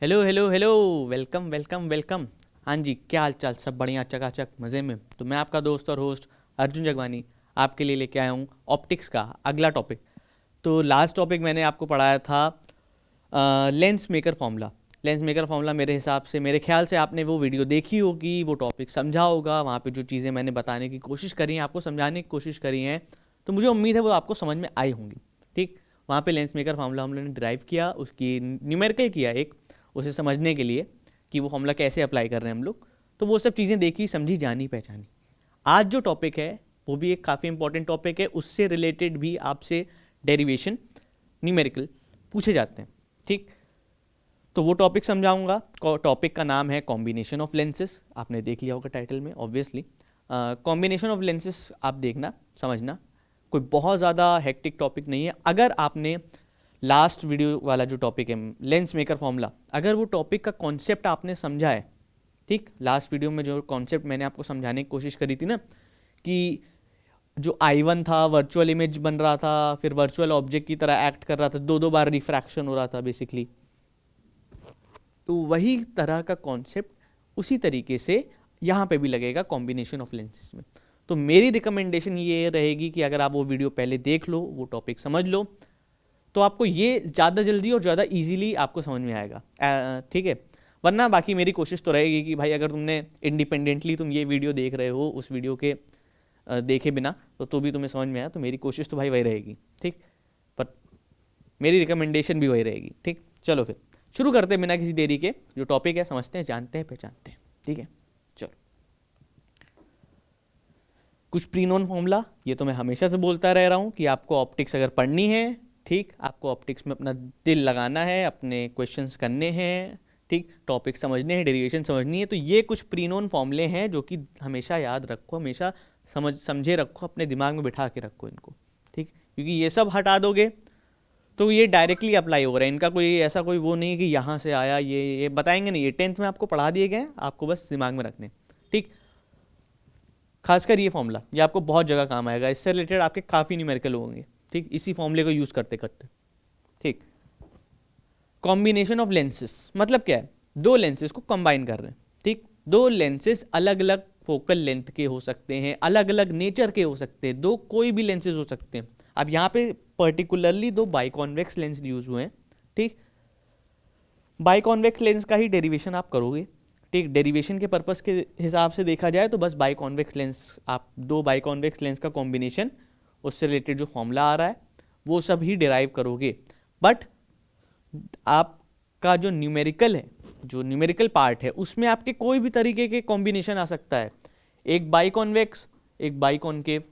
Hello hello hello. Welcome welcome welcome. हाँ जी, क्या हाल चाल? सब बढ़िया, चकाचक, मज़े में। तो मैं आपका दोस्त और होस्ट अर्जुन जगवानी आपके लिए लेके आया हूँ ऑप्टिक्स का अगला टॉपिक। तो लास्ट टॉपिक मैंने आपको पढ़ाया था lens maker formula. Lens maker formula मेरे हिसाब से, मेरे ख्याल से आपने वो वीडियो देखी होगी, वो टॉपिक समझा होगा। वहाँ पे जो चीज़ें मैंने बताने की कोशिश करी हैं, आपको समझाने की कोशिश करी हैं, तो मुझे उम्मीद है वो आपको समझ में आई होंगी। ठीक, वहाँ पे लेंस मेकर फार्मूला हम लोगों ने ड्राइव किया, उसकी न्यूमेरिकल किया एक, उसे समझने के लिए कि वो फॉर्मूला कैसे अप्लाई कर रहे हैं हम लोग। तो वो सब चीज़ें देखी, समझी, जानी, पहचानी। आज जो टॉपिक है वो भी एक काफ़ी इंपॉर्टेंट टॉपिक है, उससे रिलेटेड भी आपसे डेरिवेशन न्यूमेरिकल पूछे जाते हैं। ठीक, तो वो टॉपिक समझाऊंगा। टॉपिक का नाम है कॉम्बिनेशन ऑफ लेंसेस। आपने देख लिया होगा टाइटल में, ऑब्वियसली। कॉम्बिनेशन ऑफ लेंसेस आप देखना, समझना, कोई बहुत ज़्यादा हेक्टिक टॉपिक नहीं है। अगर आपने लास्ट वीडियो वाला जो टॉपिक है लेंस मेकर फॉर्मूला, अगर वो टॉपिक का कॉन्सेप्ट आपने समझा है, ठीक, लास्ट वीडियो में जो कॉन्सेप्ट मैंने आपको समझाने की कोशिश करी थी ना, कि जो I1 था वर्चुअल इमेज बन रहा था, फिर वर्चुअल ऑब्जेक्ट की तरह एक्ट कर रहा था, दो दो बार रिफ्रैक्शन हो रहा था बेसिकली, तो वही तरह का कॉन्सेप्ट उसी तरीके से यहाँ पे भी लगेगा कॉम्बिनेशन ऑफ लेंसेज में। तो मेरी रिकमेंडेशन ये रहेगी कि अगर आप वो वीडियो पहले देख लो, वो टॉपिक समझ लो, तो आपको ये ज़्यादा जल्दी और ज़्यादा इजीली आपको समझ में आएगा। ठीक है। वरना बाकी मेरी कोशिश तो रहेगी कि भाई अगर तुमने इंडिपेंडेंटली तुम ये वीडियो देख रहे हो उस वीडियो के देखे बिना, तो भी तुम्हें समझ में आया, तो मेरी कोशिश तो भाई वही रहेगी। ठीक, पर मेरी रिकमेंडेशन भी वही रहेगी। ठीक, चलो फिर शुरू करते हैं बिना किसी देरी के। जो टॉपिक है समझते हैं, जानते हैं, पहचानते हैं। ठीक है, चलो। कुछ प्री नोन फॉर्मूला, ये तो मैं हमेशा से बोलता रह रहा हूँ कि आपको ऑप्टिक्स अगर पढ़नी है, ठीक, आपको ऑप्टिक्स में अपना दिल लगाना है, अपने क्वेश्चंस करने हैं, ठीक, टॉपिक समझने हैं, डेरिवेशन समझनी है, तो ये कुछ प्री नोन फॉर्मूले हैं जो कि हमेशा याद रखो, हमेशा समझे रखो, अपने दिमाग में बिठा के रखो इनको। ठीक, क्योंकि ये सब हटा दोगे तो ये डायरेक्टली अप्लाई हो रहा है, इनका कोई ऐसा कोई वो नहीं कि यहाँ से आया, ये बताएंगे नहीं, ये 10th में आपको पढ़ा दिए गए, आपको बस दिमाग में रखने। ठीक, खासकर ये फॉर्मूला ये आपको बहुत जगह काम आएगा, इससे रिलेटेड आपके काफ़ी न्यूमेरिकल होंगे। ठीक, इसी फॉर्मूले को यूज़ करते करते। ठीक, कॉम्बिनेशन ऑफ लेंसेस मतलब क्या है? दो लेंसेज को कंबाइन कर रहे हैं। ठीक, दो लेंसेज अलग अलग फोकल लेंथ के हो सकते हैं, अलग अलग नेचर के हो सकते हैं, दो कोई भी लेंसेज हो सकते हैं। अब यहाँ पे पर्टिकुलरली दो बाइकॉन्वेक्स लेंस यूज हुए हैं। ठीक, बाइकॉन्वेक्स लेंस का ही डेरिवेशन आप करोगे। ठीक, डेरिवेशन के पर्पस के हिसाब से देखा जाए तो बस बाइकॉन्वेक्स लेंस, आप दो बाइकॉन्वेक्स लेंस का कॉम्बिनेशन, उससे रिलेटेड जो फॉर्मूला आ रहा है वो सब ही डिराइव करोगे। बट आपका जो न्यूमेरिकल है, जो न्यूमेरिकल पार्ट है, उसमें आपके कोई भी तरीके के कॉम्बिनेशन आ सकता है। एक बाइकॉन्वेक्स, एक बाइकॉन्केव,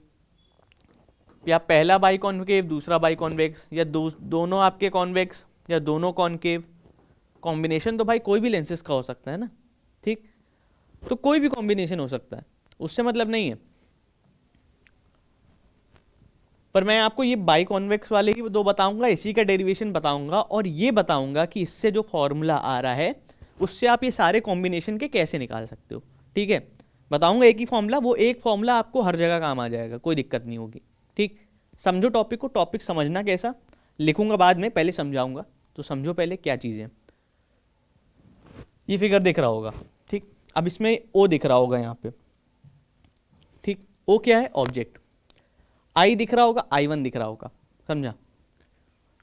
या पहला बाइकॉन्केव दूसरा बाइकॉन्वेक्स, या दोनों आपके कॉन्वेक्स या दोनों कॉन्केव। कॉम्बिनेशन तो भाई कोई भी लेंसेज का हो सकता है ना। ठीक, तो कोई भी कॉम्बिनेशन हो सकता है, उससे मतलब नहीं है। पर मैं आपको ये बाइकॉन्वेक्स वाले ही दो बताऊंगा, इसी का डेरिवेशन बताऊंगा, और ये बताऊंगा कि इससे जो फॉर्मूला आ रहा है उससे आप ये सारे कॉम्बिनेशन के कैसे निकाल सकते हो। ठीक है, बताऊंगा एक ही फॉर्मूला, वो एक फॉर्मूला आपको हर जगह काम आ जाएगा, कोई दिक्कत नहीं होगी। ठीक, समझो टॉपिक को, टॉपिक समझना कैसा, लिखूंगा बाद में, पहले समझाऊंगा, तो समझो पहले क्या चीज़ें। ये फिगर दिख रहा होगा, ठीक, अब इसमें ओ दिख रहा होगा यहाँ पे। ठीक, ओ क्या है? ऑब्जेक्ट। आई दिख रहा होगा, I1 दिख रहा होगा, समझा?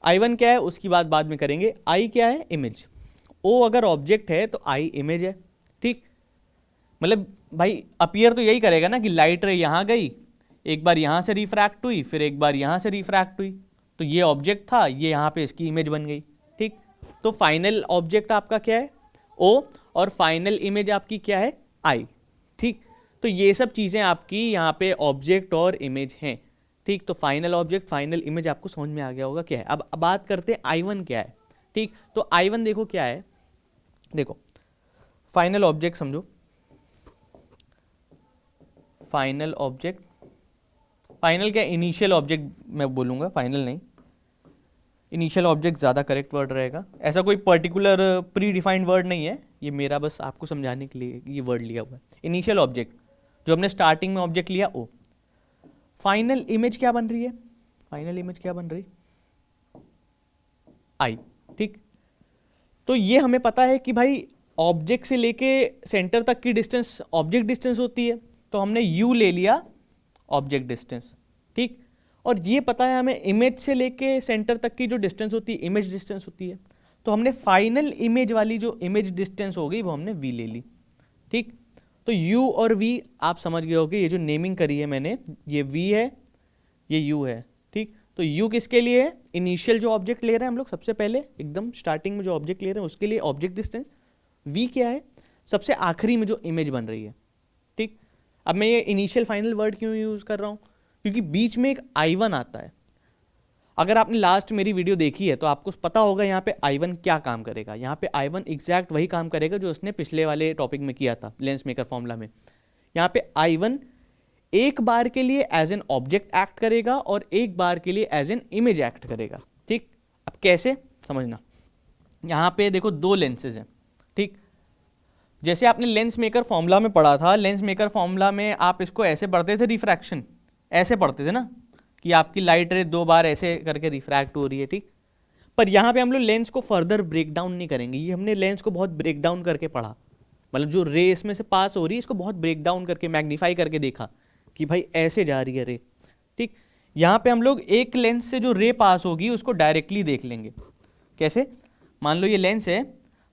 I1 क्या है उसकी बात बाद में करेंगे। आई क्या है? इमेज। ओ अगर ऑब्जेक्ट है तो आई इमेज है। ठीक, मतलब भाई अपीयर तो यही करेगा ना कि लाइट रे यहाँ गई, एक बार यहाँ से रिफ्रैक्ट हुई, फिर एक बार यहाँ से रिफ्रैक्ट हुई, तो ये ऑब्जेक्ट था, ये यहाँ पे इसकी इमेज बन गई। ठीक, तो फाइनल ऑब्जेक्ट आपका क्या है? ओ, और फाइनल इमेज आपकी क्या है? आई। ठीक, तो ये सब चीज़ें आपकी यहाँ पे ऑब्जेक्ट और इमेज हैं। ठीक, तो फाइनल ऑब्जेक्ट फाइनल इमेज आपको समझ में आ गया होगा क्या है। अब बात करते हैं I1 क्या है। ठीक, तो I1 देखो क्या है, देखो फाइनल ऑब्जेक्ट समझो, फाइनल ऑब्जेक्ट, फाइनल क्या? इनिशियल ऑब्जेक्ट मैं बोलूँगा, फाइनल नहीं, इनिशियल ऑब्जेक्ट ज़्यादा करेक्ट वर्ड रहेगा। ऐसा कोई पर्टिकुलर प्री डिफाइंड वर्ड नहीं है, ये मेरा बस आपको समझाने के लिए ये वर्ड लिया हुआ है। इनिशियल ऑब्जेक्ट, जो हमने स्टार्टिंग में ऑब्जेक्ट लिया, ओ। फाइनल इमेज क्या बन रही है? फाइनल इमेज क्या बन रही? आई। ठीक, तो ये हमें पता है कि भाई ऑब्जेक्ट से लेके सेंटर तक की डिस्टेंस ऑब्जेक्ट डिस्टेंस होती है, तो हमने u ले लिया ऑब्जेक्ट डिस्टेंस, ठीक। और ये पता है हमें इमेज से लेके सेंटर तक की जो डिस्टेंस होती है इमेज डिस्टेंस होती है, तो हमने फाइनल इमेज वाली जो इमेज डिस्टेंस हो गई वो हमने v ले ली, ठीक। तो u और v आप समझ गए होगे, ये जो नेमिंग करी है मैंने, ये v है, ये u है, ठीक। तो u किसके लिए है, इनिशियल जो ऑब्जेक्ट ले रहे हैं हम लोग सबसे पहले एकदम स्टार्टिंग में जो ऑब्जेक्ट ले रहे हैं उसके लिए ऑब्जेक्ट डिस्टेंस, v क्या है, सबसे आखिरी में जो इमेज बन रही है, ठीक। अब मैं ये इनिशियल फाइनल वर्ड क्यों यूज कर रहा हूँ, क्योंकि बीच में एक i1 आता है। अगर आपने लास्ट मेरी वीडियो देखी है तो आपको पता होगा यहाँ पे i1 क्या काम करेगा। यहाँ पे i1 एग्जैक्ट वही काम करेगा जो उसने पिछले वाले टॉपिक में किया था लेंस मेकर फॉर्मूला में। यहाँ पे i1 एक बार के लिए एज एन ऑब्जेक्ट एक्ट करेगा और एक बार के लिए एज एन इमेज एक्ट करेगा, ठीक। अब कैसे समझना, यहाँ पे देखो दो लेंसेज हैं, ठीक। जैसे आपने लेंस मेकर फॉर्मूला में पढ़ा था, लेंस मेकर फॉर्मूला में आप इसको ऐसे पढ़ते थे, रिफ्रैक्शन ऐसे पढ़ते थे ना, कि आपकी लाइट रे दो बार ऐसे करके रिफ्रैक्ट हो रही है, ठीक। पर यहाँ पे हम लोग लेंस को फर्दर ब्रेक डाउन नहीं करेंगे, ये हमने लेंस को बहुत ब्रेक डाउन करके पढ़ा, मतलब जो रे इसमें से पास हो रही है इसको बहुत ब्रेक डाउन करके मैग्नीफाई करके देखा कि भाई ऐसे जा रही है रे, ठीक। यहाँ पे हम लोग एक लेंस से जो रे पास होगी उसको डायरेक्टली देख लेंगे। कैसे, मान लो ये लेंस है,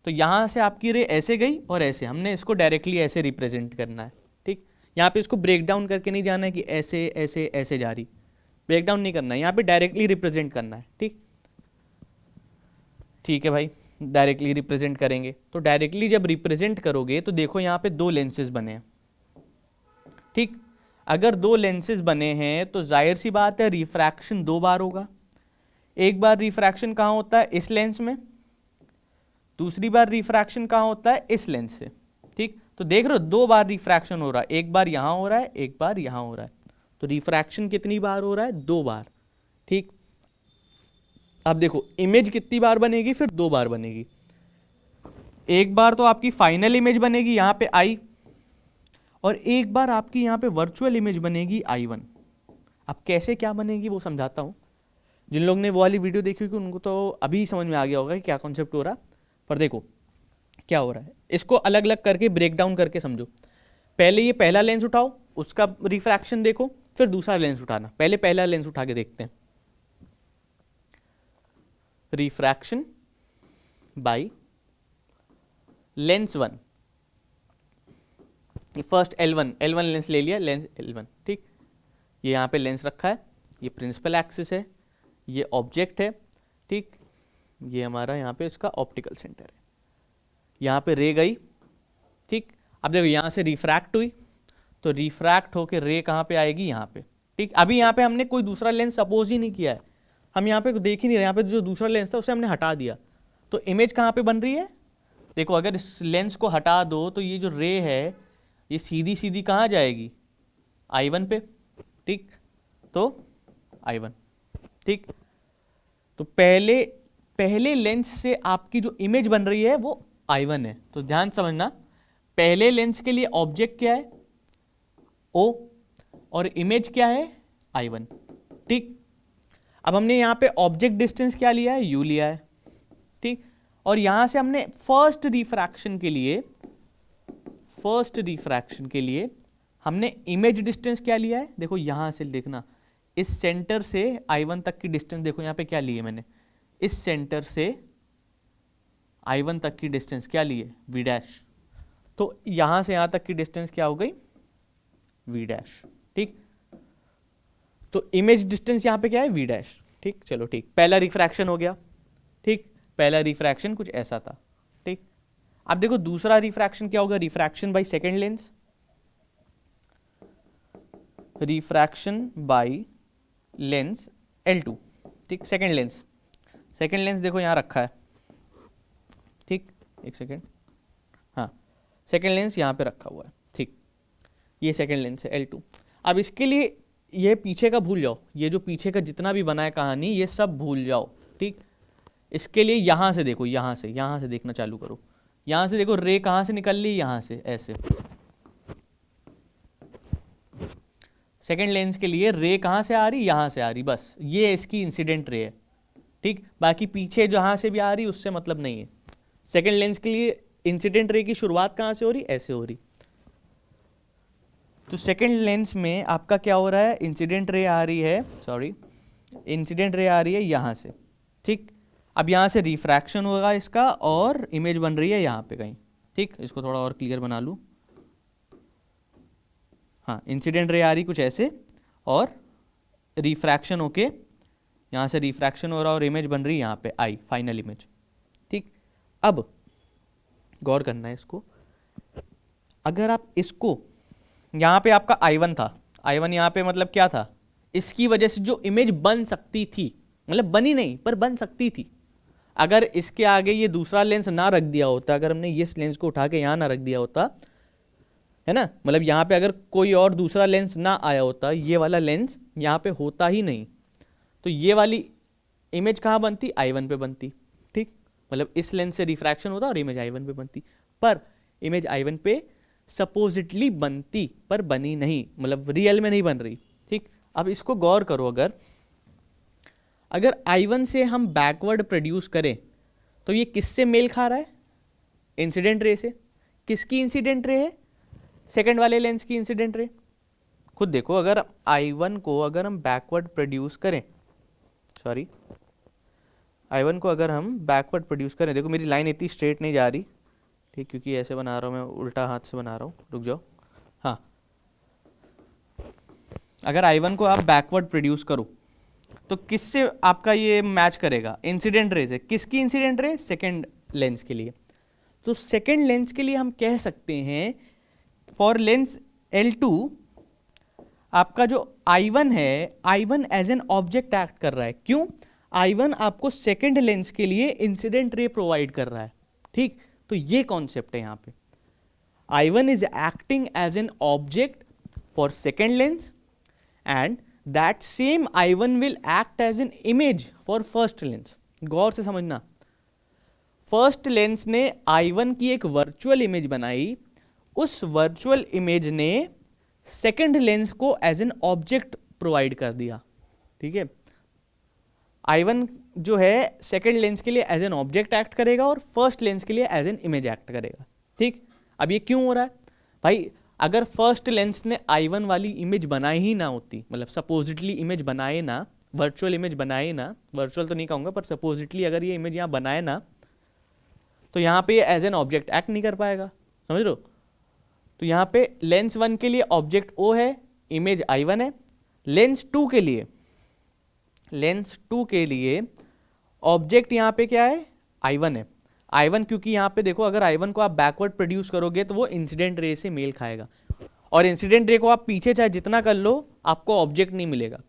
तो यहाँ से आपकी रे ऐसे गई और ऐसे, हमने इसको डायरेक्टली ऐसे रिप्रेजेंट करना है, ठीक। यहाँ पे इसको ब्रेक डाउन करके नहीं जाना है कि ऐसे ऐसे ऐसे जा रही, ब्रेक डाउन नहीं करना है, यहाँ पे डायरेक्टली रिप्रेजेंट करना है, ठीक। ठीक है भाई, डायरेक्टली रिप्रेजेंट करेंगे, तो डायरेक्टली जब रिप्रेजेंट करोगे तो देखो यहाँ पे दो लेंसेज बने हैं, ठीक। अगर दो लेंसेज बने हैं तो जाहिर सी बात है रिफ्रैक्शन दो बार होगा। एक बार रिफ्रैक्शन कहाँ होता है, इस लेंस में, दूसरी बार रिफ्रैक्शन कहाँ होता है, इस लेंस से, ठीक। तो देख रहे हो दो बार रिफ्रैक्शन हो रहा है, एक बार यहाँ हो रहा है, एक बार यहाँ हो रहा है, तो रिफ्रैक्शन कितनी बार हो रहा है, दो बार, ठीक। अब देखो इमेज कितनी बार बनेगी, फिर दो बार बनेगी। एक बार तो आपकी फाइनल इमेज बनेगी यहाँ पे आई, और एक बार आपकी यहाँ पे वर्चुअल इमेज बनेगी i1। अब कैसे क्या बनेगी वो समझाता हूँ, जिन लोग ने वो वाली वीडियो देखी होगी उनको तो अभी समझ में आ गया होगा कि क्या कॉन्सेप्ट हो रहा। पर देखो क्या हो रहा है, इसको अलग अलग करके ब्रेक डाउन करके समझो। पहले ये पहला लेंस उठाओ, उसका रिफ्रैक्शन देखो, फिर दूसरा लेंस उठाना। पहले पहला लेंस उठा के देखते हैं। रिफ्रैक्शन बाय लेंस 1, ये फर्स्ट L1 लेंस ले लिया, लेंस L1, ठीक। ये यहाँ पे लेंस रखा है, ये प्रिंसिपल एक्सिस है, ये ऑब्जेक्ट है, ठीक। ये हमारा यहाँ पे इसका ऑप्टिकल सेंटर है, यहाँ पे रे गई, ठीक। अब देखो यहाँ से रिफ्रैक्ट हुई, तो रिफ्रैक्ट होके रे कहाँ पे आएगी, यहाँ पे, ठीक। अभी यहाँ पे हमने कोई दूसरा लेंस सपोज ही नहीं किया है, हम यहाँ पे देख ही नहीं रहे, यहाँ पे जो दूसरा लेंस था उसे हमने हटा दिया, तो इमेज कहाँ पे बन रही है। देखो अगर इस लेंस को हटा दो तो ये जो रे है ये सीधी सीधी कहाँ जाएगी, i1 पे, ठीक। तो i1, ठीक। तो पहले लेंस से आपकी जो इमेज बन रही है वो i1 है। तो ध्यान समझना, पहले लेंस के लिए ऑब्जेक्ट क्या है, O, और इमेज क्या है, i1, ठीक। अब हमने यहाँ पे ऑब्जेक्ट डिस्टेंस क्या लिया है, u लिया है, ठीक। और यहां से हमने फर्स्ट रिफ्रैक्शन के लिए हमने इमेज डिस्टेंस क्या लिया है, देखो यहां से देखना, इस सेंटर से i1 तक की डिस्टेंस देखो यहाँ पे क्या ली है मैंने, इस सेंटर से i1 तक की डिस्टेंस क्या ली है, v'। तो यहां से यहां तक की डिस्टेंस क्या हो गई, v', ठीक। तो इमेज डिस्टेंस यहां पे क्या है, v', ठीक। चलो ठीक, पहला रिफ्रैक्शन हो गया, ठीक। पहला रिफ्रैक्शन कुछ ऐसा था, ठीक। अब देखो दूसरा रिफ्रैक्शन क्या होगा, refraction by second lens, refraction by lens L2, ठीक। सेकंड लेंस देखो यहां रखा है, ठीक। एक सेकंड, हाँ, सेकंड लेंस यहां पे रखा हुआ है, ठीक। ये सेकंड लेंस है L2। अब इसके लिए ये पीछे का भूल जाओ, ये जो पीछे का जितना भी बना है कहानी ये सब भूल जाओ, ठीक। इसके लिए यहां से देखो, यहां से देखना चालू करो, यहां से देखो रे कहां से निकल ली, यहां से ऐसे। सेकंड लेंस के लिए रे कहां से आ रही, यहां से आ रही, बस ये इसकी इंसिडेंट रे है, ठीक। बाकी पीछे जहां से भी आ रही उससे मतलब नहीं है, सेकेंड लेंस के लिए इंसिडेंट रे की शुरुआत कहाँ से हो रही, ऐसे हो रही। तो सेकेंड लेंस में आपका क्या हो रहा है, इंसिडेंट रे आ रही है, सॉरी इंसिडेंट रे आ रही है यहाँ से, ठीक। अब यहाँ से रिफ्रैक्शन होगा इसका और इमेज बन रही है यहाँ पे कहीं, ठीक। इसको थोड़ा और क्लियर बना लूँ, हाँ इंसिडेंट रे आ रही कुछ ऐसे और रिफ्रैक्शन होके यहाँ से रिफ्रैक्शन हो रहा और इमेज बन रही यहाँ पे आई, फाइनल इमेज, ठीक। अब गौर करना है इसको, अगर आप इसको यहाँ पे आपका I1 था, I1 यहाँ पे मतलब क्या था, इसकी वजह से जो इमेज बन सकती थी, मतलब बनी नहीं पर बन सकती थी, अगर इसके आगे ये दूसरा लेंस ना रख दिया होता, अगर हमने इस लेंस को उठा के यहाँ ना रख दिया होता, है ना, मतलब यहाँ पे अगर कोई और दूसरा लेंस ना आया होता, ये वाला लेंस यहाँ पे होता ही नहीं, तो ये वाली इमेज कहाँ बनती, I1 पे बनती, ठीक। मतलब इस लेंस से रिफ्रैक्शन होता और इमेज I1 पे बनती, पर इमेज I1 पे सपोजिटली बनती पर बनी नहीं, मतलब रियल में नहीं बन रही, ठीक। अब इसको गौर करो, अगर I1 से हम बैकवर्ड प्रोड्यूस करें तो ये किससे मेल खा रहा है, इंसिडेंट रे से। किसकी इंसिडेंट रे है, सेकंड वाले लेंस की इंसिडेंट रे। खुद देखो, अगर I1 को अगर हम बैकवर्ड प्रोड्यूस करें, सॉरी I1 को अगर हम बैकवर्ड प्रोड्यूस करें, देखो मेरी लाइन इतनी स्ट्रेट नहीं जा रही, ठीक, क्योंकि ऐसे बना रहा हूँ मैं, उल्टा हाथ से बना रहा हूँ, रुक जाओ, हाँ। अगर I1 को आप बैकवर्ड प्रोड्यूस करो तो किससे आपका ये मैच करेगा, इंसिडेंट रे से। किसकी इंसिडेंट रे, सेकेंड लेंस के लिए। तो सेकेंड लेंस के लिए हम कह सकते हैं फॉर लेंस L2 आपका जो I1 है, I1 as an object act कर रहा है। क्यों, I1 आपको सेकेंड लेंस के लिए इंसिडेंट रे प्रोवाइड कर रहा है, ठीक। तो ये कॉन्सेप्ट है यहाँ पे, I1 is acting as an object for second lens and that same I1 will act as an image for first lens. गौर से समझना, फर्स्ट लेंस ने I1 की एक वर्चुअल इमेज बनाई, उस वर्चुअल इमेज ने सेकेंड लेंस को एज एन ऑब्जेक्ट प्रोवाइड कर दिया, ठीक है। I1 जो है सेकेंड लेंस के लिए एज एन ऑब्जेक्ट एक्ट करेगा और फर्स्ट लेंस के लिए एज एन इमेज एक्ट करेगा, ठीक। अब ये क्यों हो रहा है भाई, अगर फर्स्ट लेंस ने I1 वाली इमेज बनाई ही ना होती, मतलब सपोजिटली इमेज बनाए ना, वर्चुअल इमेज बनाए ना, वर्चुअल तो नहीं कहूँगा पर सपोजिटली अगर ये इमेज यहाँ बनाए ना, तो यहाँ पे एज एन ऑब्जेक्ट एक्ट नहीं कर पाएगा, समझ लो। तो यहाँ पे लेंस 1 के लिए ऑब्जेक्ट O है, इमेज I1 है। लेंस 2 के लिए ऑब्जेक्ट यहाँ पे क्या है, I1 है। I1 क्योंकि यहाँ पे देखो, अगर I1 को आप बैकवर्ड प्रोड्यूस करोगे तो वो इंसिडेंट रे से मेल खाएगा, और इंसिडेंट रे को आप पीछे चाहे जितना कर लो आपको ऑब्जेक्ट नहीं मिलेगा।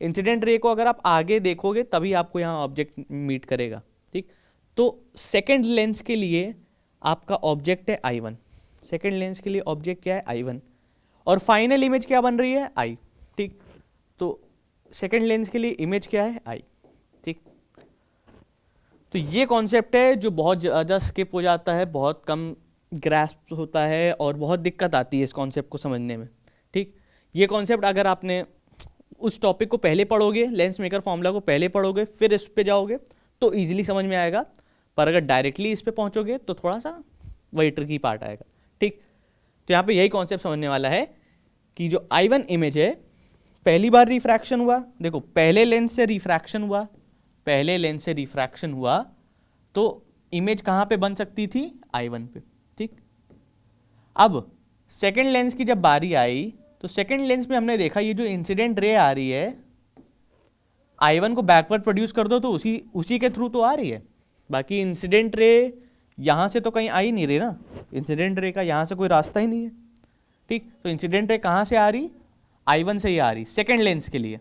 इंसिडेंट रे को अगर आप आगे देखोगे तभी आपको यहाँ ऑब्जेक्ट मीट करेगा, ठीक। तो सेकेंड लेंस के लिए आपका ऑब्जेक्ट है I1, सेकेंड लेंस के लिए ऑब्जेक्ट क्या है, I1, और फाइनल इमेज क्या बन रही है, I, ठीक। तो सेकेंड लेंस के लिए इमेज क्या है, I, ठीक। तो ये कॉन्सेप्ट है जो बहुत ज़्यादा स्किप हो जाता है, बहुत कम ग्रैस्प होता है और बहुत दिक्कत आती है इस कॉन्सेप्ट को समझने में, ठीक। ये कॉन्सेप्ट अगर आपने उस टॉपिक को पहले पढ़ोगे, लेंस मेकर फॉर्मूला को पहले पढ़ोगे, फिर इस पे जाओगे तो इजीली समझ में आएगा, पर अगर डायरेक्टली इस पे पहुंचोगे तो थोड़ा सा वही ट्रिकी पार्ट आएगा, ठीक। तो यहाँ पे यही कॉन्सेप्ट समझने वाला है कि जो I1 इमेज है, पहली बार रिफ्रैक्शन हुआ, देखो पहले लेंस से रिफ्रैक्शन हुआ तो इमेज कहाँ पे बन सकती थी, I1 पे, ठीक। अब सेकेंड लेंस की जब बारी आई तो सेकेंड लेंस में हमने देखा ये जो इंसिडेंट रे आ रही है, I1 को बैकवर्ड प्रोड्यूस कर दो तो उसी के थ्रू तो आ रही है, बाकी इंसिडेंट रे यहाँ से तो कहीं आ ही नहीं रही ना, इंसिडेंट रे का यहाँ से कोई रास्ता ही नहीं है, ठीक। तो इंसिडेंट रे कहाँ से आ रही, I1 से ही आ रही सेकेंड लेंस के लिए,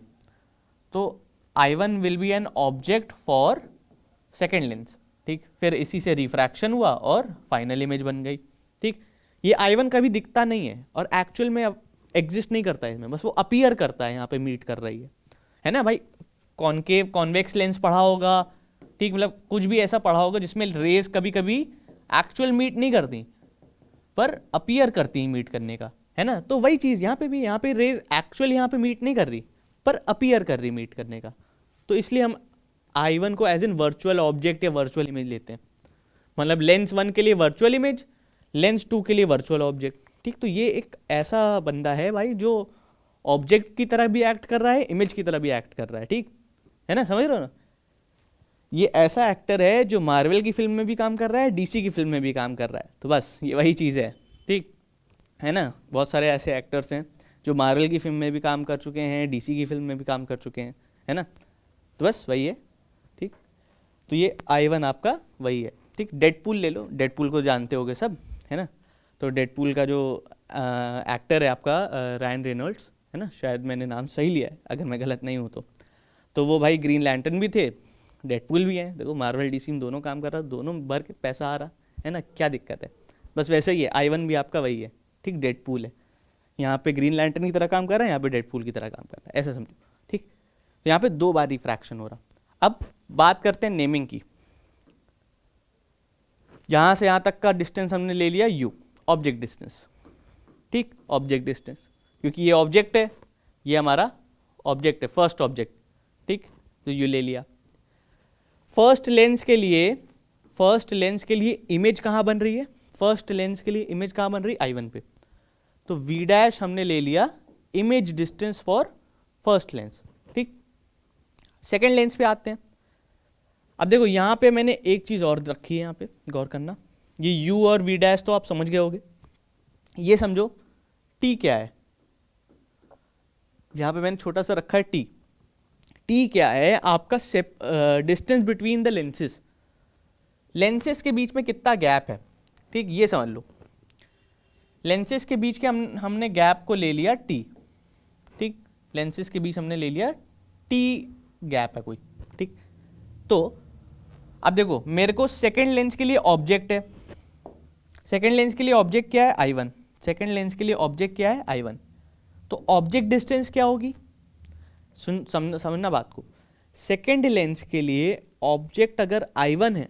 तो I1 will be N object for second lens, ठीक। फिर इसी से रिफ्रैक्शन हुआ और फाइनल इमेज बन गई, ठीक। ये I1 कभी दिखता नहीं है और एक्चुअल में एग्जिस्ट नहीं करता है इसमें, बस वो अपीयर करता है, यहाँ पे मीट कर रही है ना भाई। कॉनकेव कॉन्वेक्स लेंस पढ़ा होगा, ठीक, मतलब कुछ भी ऐसा पढ़ा होगा जिसमें रेज कभी कभी एक्चुअल मीट नहीं करती पर अपीयर करती मीट करने का, है ना। तो वही चीज़ यहाँ पे भी, यहाँ पे रेज एक्चुअल यहाँ पे मीट नहीं कर रही पर अपीयर कर रही मीट करने का, तो इसलिए हम I1 को एज एन वर्चुअल ऑब्जेक्ट या वर्चुअल इमेज लेते हैं। मतलब लेंस 1 के लिए वर्चुअल इमेज, लेंस 2 के लिए वर्चुअल ऑब्जेक्ट। ठीक, तो ये एक ऐसा बंदा है भाई जो ऑब्जेक्ट की तरह भी एक्ट कर रहा है, इमेज की तरह भी एक्ट कर रहा है। ठीक है ना, समझ रहे हो ना? ये ऐसा एक्टर है जो मार्वल की फिल्म में भी काम कर रहा है, डीसी की फिल्म में भी काम कर रहा है। तो बस ये वही चीज़ है। ठीक है ना, बहुत सारे ऐसे एक्टर्स हैं जो मार्वल की फिल्म में भी काम कर चुके हैं, डीसी की फिल्म में भी काम कर चुके हैं, है ना? तो बस वही है। ठीक, तो ये I1 आपका वही है। ठीक, डेडपूल ले लो, डेडपूल को जानते होगे सब, है ना? तो डेडपूल का जो एक्टर है आपका रायन रेनॉल्ड्स, है ना, शायद मैंने नाम सही लिया है, अगर मैं गलत नहीं हूँ तो वो भाई ग्रीन लैंटर्न भी थे, डेडपूल भी हैं। देखो मार्वल डीसी में दोनों काम कर रहा, दोनों भर के पैसा आ रहा है ना, क्या दिक्कत है? बस वैसे ही है, I1 भी आपका वही है। ठीक, डेडपूल है, यहाँ पे ग्रीन लैंटर्न की तरह काम कर रहा है, यहाँ पे डेडपूल की तरह काम कर रहा है, ऐसा समझो। ठीक, तो यहाँ पे 2 बार रिफ्रैक्शन हो रहा। अब बात करते हैं नेमिंग की। यहाँ से यहाँ तक का डिस्टेंस हमने ले लिया u, ऑब्जेक्ट डिस्टेंस। ठीक, ऑब्जेक्ट डिस्टेंस, क्योंकि ये ऑब्जेक्ट है, ये हमारा ऑब्जेक्ट है, फर्स्ट ऑब्जेक्ट। ठीक, तो u ले लिया। फर्स्ट लेंस के लिए इमेज कहाँ बन रही है? फर्स्ट लेंस के लिए इमेज कहाँ बन रही है? I1 पे। तो v डैश हमने ले लिया image distance for first lens. ठीक, सेकेंड लेंस पे आते हैं। अब देखो यहाँ पे मैंने एक चीज़ और रखी है, यहाँ पे गौर करना। ये u और v डैश तो आप समझ गए होगे। ये समझो t क्या है, यहाँ पे मैंने छोटा सा रखा है t। t क्या है? आपका distance between the lenses, lenses के बीच में कितना गैप है। ठीक, ये समझ लो, लेंसेज के बीच के हमने गैप को ले लिया t। ठीक, लेंसेज के बीच हमने ले लिया t गैप है कोई। ठीक, तो अब देखो मेरे को सेकेंड लेंस के लिए ऑब्जेक्ट है, सेकेंड लेंस के लिए ऑब्जेक्ट क्या है? I1। सेकेंड लेंस के लिए ऑब्जेक्ट क्या है? I1। तो ऑब्जेक्ट डिस्टेंस क्या होगी? समझना बात को। सेकेंड लेंस के लिए ऑब्जेक्ट अगर I1 है,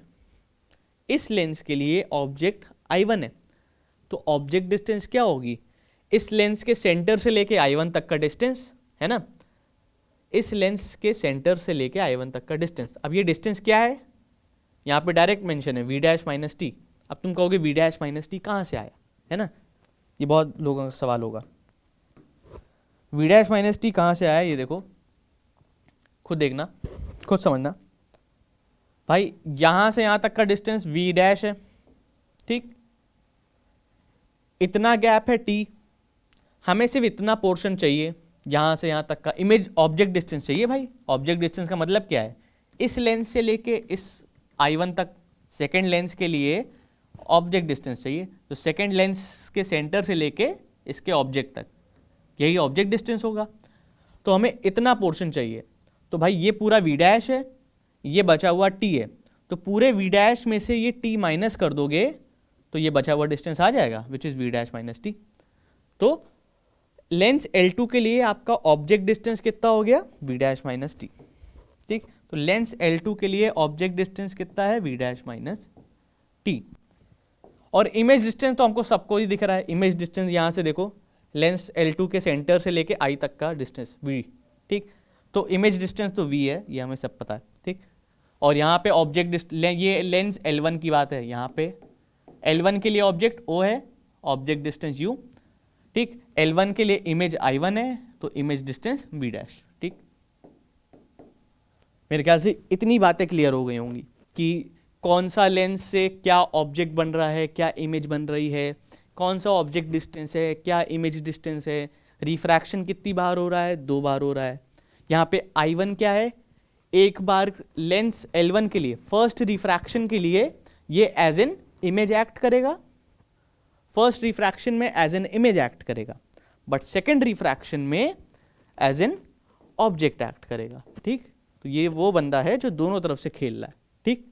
इस लेंस के लिए ऑब्जेक्ट I1 है, तो ऑब्जेक्ट डिस्टेंस क्या होगी? इस लेंस के सेंटर से लेके I1 तक का डिस्टेंस, है ना, इस लेंस के सेंटर से लेके I1 तक का डिस्टेंस। अब ये डिस्टेंस क्या है? यहाँ पे डायरेक्ट मेंशन है v डैश माइनस टी। अब तुम कहोगे v डैश माइनस टी कहाँ से आया, है ना? ये बहुत लोगों का सवाल होगा, v डैश माइनस टी कहाँ से आया? ये देखो, खुद देखना, खुद समझना भाई। यहाँ से यहाँ तक का डिस्टेंस v डैश है। ठीक, इतना गैप है t, हमें सिर्फ इतना पोर्शन चाहिए, यहाँ से यहाँ तक का इमेज ऑब्जेक्ट डिस्टेंस चाहिए भाई। ऑब्जेक्ट डिस्टेंस का मतलब क्या है? इस लेंस से लेके इस I1 तक सेकेंड लेंस के लिए ऑब्जेक्ट डिस्टेंस चाहिए। तो सेकेंड लेंस के सेंटर से लेके इसके ऑब्जेक्ट तक, यही ऑब्जेक्ट डिस्टेंस होगा। तो हमें इतना पोर्शन चाहिए। तो भाई ये पूरा v डैश है, ये बचा हुआ t है, तो पूरे v डैश में से ये t माइनस कर दोगे तो ये बचा हुआ डिस्टेंस आ जाएगा, which is v dash minus T. तो लेंस L2 के लिए आपका ऑब्जेक्ट डिस्टेंस कितना हो गया? v dash minus T. ठीक, तो लेंस L2 के लिए ऑब्जेक्ट डिस्टेंस कितना है? v dash minus T. और इमेज डिस्टेंस तो हमको सबको ही दिख रहा है। इमेज डिस्टेंस यहाँ से देखो, लेंस L2 के सेंटर से लेके I तक का डिस्टेंस v। ठीक, तो इमेज डिस्टेंस तो v है, ये हमें सब पता है। ठीक, और यहाँ पे ऑब्जेक्ट ये लेंस L1 की बात है, यहाँ पे L1 के लिए ऑब्जेक्ट O है, ऑब्जेक्ट डिस्टेंस u। ठीक, L1 के लिए इमेज I1 है, तो इमेज डिस्टेंस v डैश। ठीक, मेरे ख्याल से इतनी बातें क्लियर हो गई होंगी कि कौन सा लेंस से क्या ऑब्जेक्ट बन रहा है, क्या इमेज बन रही है, कौन सा ऑब्जेक्ट डिस्टेंस है, क्या इमेज डिस्टेंस है, रिफ्रैक्शन कितनी बार हो रहा है? 2 बार हो रहा है। यहाँ पे I1 क्या है? एक बार लेंस L1 के लिए फर्स्ट रिफ्रैक्शन के लिए ये एज एन इमेज एक्ट करेगा, फर्स्ट रिफ्रैक्शन में एज एन इमेज एक्ट करेगा, बट सेकेंड रिफ्रैक्शन में एज एन ऑब्जेक्ट एक्ट करेगा। ठीक, तो ये वो बंदा है जो दोनों तरफ से खेल रहा है। ठीक,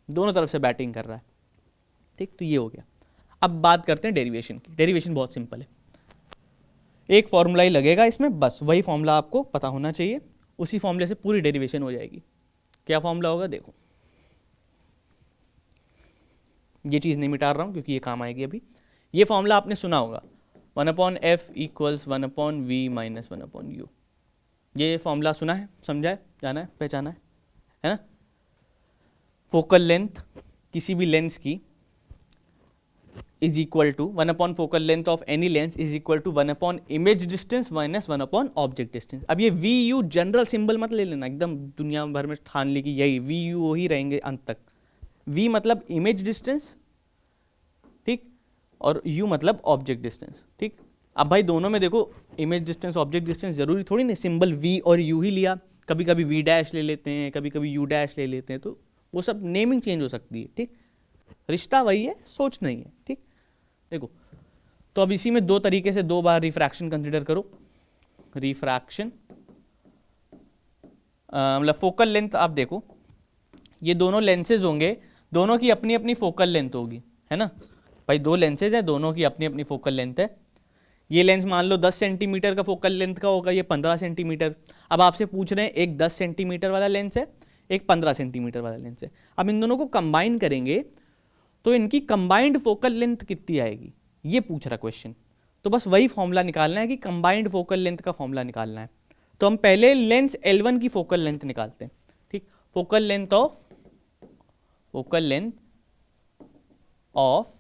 दोनों तरफ से बैटिंग कर रहा है। ठीक, तो ये हो गया। अब बात करते हैं डेरिवेशन की। डेरिवेशन बहुत सिंपल है, एक फॉर्मूला ही लगेगा इसमें, बस वही फॉर्मूला आपको पता होना चाहिए, उसी फॉर्मूले से पूरी डेरिवेशन हो जाएगी। क्या फॉर्मूला होगा? देखो, ये चीज़ नहीं मिटा रहा हूँ क्योंकि ये काम आएगी अभी। ये फॉर्मूला आपने सुना होगा, 1/f = 1/v - 1/u। ये फॉर्मूला सुना है, समझा है, जाना है, पहचाना है ना? फोकल लेंथ किसी भी लेंस की is equal to 1 upon focal length of any lens is equal to 1 upon image distance minus 1 upon object distance. अब ये वी यू जनरल सिंबल मत ले लेना, एकदम दुनिया भर में ठान ली कि यही वी यू ही रहेंगे अंत तक। वी मतलब इमेज डिस्टेंस, ठीक, और यू मतलब ऑब्जेक्ट डिस्टेंस, ठीक। अब भाई दोनों में देखो इमेज डिस्टेंस ऑब्जेक्ट डिस्टेंस जरूरी थोड़ी नहीं सिंबल वी और यू ही लिया, कभी कभी वी डैश ले लेते हैं, कभी कभी यू डैश ले लेते हैं, तो वो सब नेमिंग चेंज हो सकती है, ठीक। रिश्ता वही है, सोच नहीं है, ठीक। देखो तो अब इसी में दो तरीके से दो बार रिफ्रैक्शन कंसिडर करो। रिफ्रैक्शन मतलब फोकल लेंथ, आप देखो ये दोनों लेंसेज होंगे, दोनों की अपनी अपनी फोकल लेंथ होगी, है ना भाई, दो लेंसेज हैं, दोनों की अपनी अपनी फोकल लेंथ है। ये लेंस मान लो 10 सेंटीमीटर का फोकल लेंथ का होगा, ये 15 सेंटीमीटर। अब आपसे पूछ रहे हैं एक 10 सेंटीमीटर वाला लेंस है, एक 15 सेंटीमीटर वाला लेंस है। अब इन दोनों को कंबाइन करेंगे तो इनकी कंबाइंड फोकल लेंथ कितनी आएगी, ये पूछ रहा क्वेश्चन। तो बस वही फॉर्मूला निकालना है कि कंबाइंड फोकल लेंथ का फॉर्मूला निकालना है। तो हम पहले लेंस L1 की फोकल लेंथ निकालते हैं, ठीक। Focal length of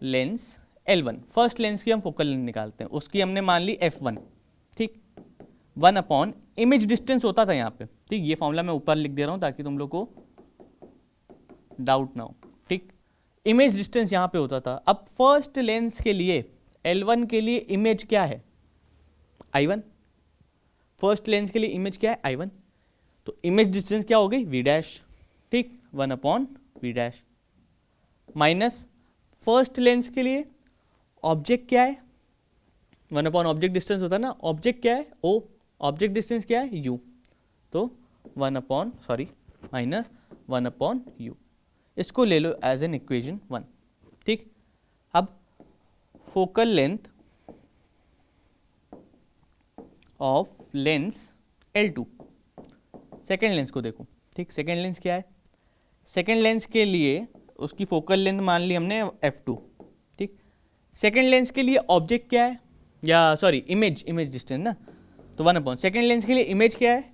lens L1, first lens की हम फोकल लेंथ निकालते हैं, उसकी हमने मान ली f1, ठीक। 1 अपॉन इमेज डिस्टेंस होता था यहाँ पे, ठीक। ये फॉर्मूला मैं ऊपर लिख दे रहा हूँ ताकि तुम लोग को डाउट ना हो, ठीक। इमेज डिस्टेंस यहाँ पे होता था। अब फर्स्ट लेंस के लिए L1 के लिए इमेज क्या है, I1। फर्स्ट लेंस के लिए इमेज क्या है, I1। तो इमेज डिस्टेंस क्या हो गई, V डैश, ठीक, 1 upon V dash, minus first lens के लिए ऑब्जेक्ट क्या है, 1 अपॉन ऑब्जेक्ट डिस्टेंस होता है ना, ऑब्जेक्ट क्या है O, ऑब्जेक्ट डिस्टेंस क्या है U, तो 1 अपॉन माइनस 1 अपॉन U। इसको ले लो एज एन इक्वेशन 1, ठीक। अब focal length of lens L2, second lens को देखो, ठीक। सेकेंड लेंस क्या है, सेकेंड लेंस के लिए उसकी फोकल लेंथ मान ली हमने f2, ठीक। सेकेंड लेंस के लिए ऑब्जेक्ट क्या है, या सॉरी इमेज डिस्टेंस ना, तो 1 अपॉन सेकेंड लेंस के लिए इमेज क्या है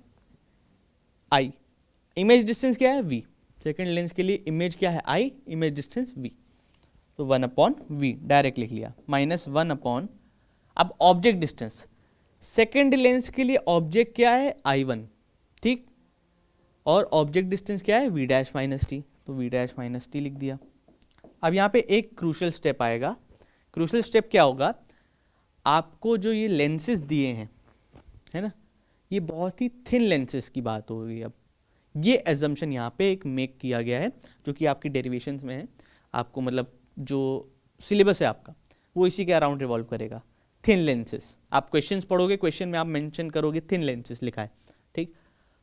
I, इमेज डिस्टेंस क्या है V। सेकेंड लेंस के लिए इमेज क्या है I, इमेज डिस्टेंस V, तो 1 अपॉन V डायरेक्ट लिख लिया, माइनस 1 अपॉन, अब ऑब्जेक्ट डिस्टेंस, सेकेंड लेंस के लिए ऑब्जेक्ट क्या है I1, ठीक, और ऑब्जेक्ट डिस्टेंस क्या है V डैश माइनस टी, तो V डैश माइनस टी लिख दिया। अब यहाँ पे एक क्रूशियल स्टेप आएगा, क्रूशियल स्टेप क्या होगा, आपको जो ये लेंसेज दिए हैं, है ना, ये बहुत ही थिन लेंसेज की बात हो रही है। अब ये एजम्पशन यहाँ पे एक मेक किया गया है जो कि आपकी डेरिवेशंस में है, आपको मतलब जो सिलेबस है आपका वो इसी के अराउंड रिवॉल्व करेगा, थिन लेंसेज। आप क्वेश्चंस पढ़ोगे, क्वेश्चन में आप मेंशन करोगे थिन लेंसेज लिखा है, ठीक।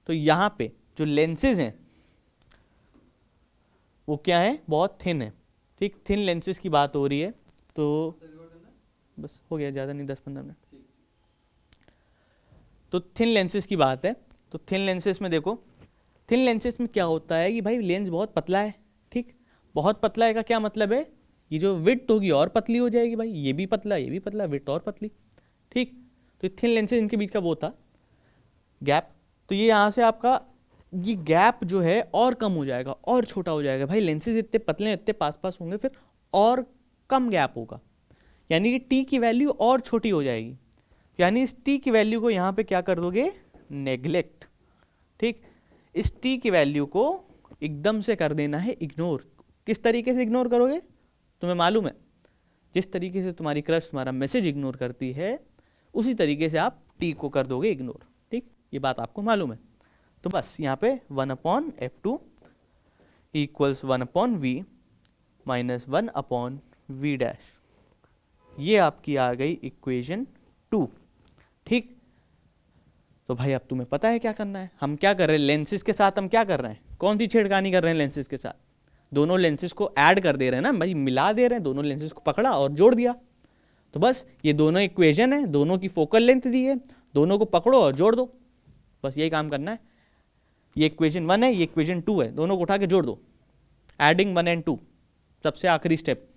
तो यहाँ पे जो लेंसेज हैं वो क्या है, बहुत थिन है, ठीक। थिन लेंसेज की बात हो रही है, तो बस हो गया, ज़्यादा नहीं, 10-15 मिनट। तो थिन लेंसेज की बात है, तो थिन लेंसेज में देखो, थिन लेंसेज में क्या होता है कि भाई लेंस बहुत पतला है, ठीक। बहुत पतला है का क्या मतलब है, ये जो विड्थ होगी और पतली हो जाएगी भाई, ये भी पतला, ये भी पतला, विड्थ और पतली, ठीक। तो थिन लेंसेज इनके बीच का वो था गैप, तो ये यहाँ से आपका ये गैप जो है और कम हो जाएगा और छोटा हो जाएगा भाई, लेंसेज इतने पतले इतने पास पास होंगे फिर और कम गैप होगा, यानी कि टी की वैल्यू और छोटी हो जाएगी, यानी इस टी की वैल्यू को यहाँ पे क्या कर दोगे, नेग्लेक्ट, ठीक। इस टी की वैल्यू को एकदम से कर देना है इग्नोर। किस तरीके से इग्नोर करोगे, तुम्हें मालूम है, जिस तरीके से तुम्हारी क्रश तुम्हारा मैसेज इग्नोर करती है उसी तरीके से आप टी को कर दोगे इग्नोर, ठीक। ये बात आपको मालूम है। तो बस यहाँ पे 1 upon f2 equals 1 upon v minus 1 upon v dash, ये आपकी आ गई इक्वेशन 2, ठीक। तो भाई अब तुम्हें पता है क्या करना है, हम क्या कर रहे हैं लेंसेज के साथ, हम क्या कर रहे हैं, कौन सी छेड़खानी कर रहे हैं लेंसेज के साथ, दोनों लेंसेज को ऐड कर दे रहे हैं ना भाई, मिला दे रहे हैं, दोनों लेंसेज को पकड़ा और जोड़ दिया। तो बस ये दोनों इक्वेशन है, दोनों की फोकल लेंथ दी है, दोनों को पकड़ो और जोड़ दो, बस यही काम करना है। ये इक्वेशन 1 है, ये इक्वेशन 2 है, दोनों को उठा के जोड़ दो, एडिंग 1 and 2, सबसे आखिरी step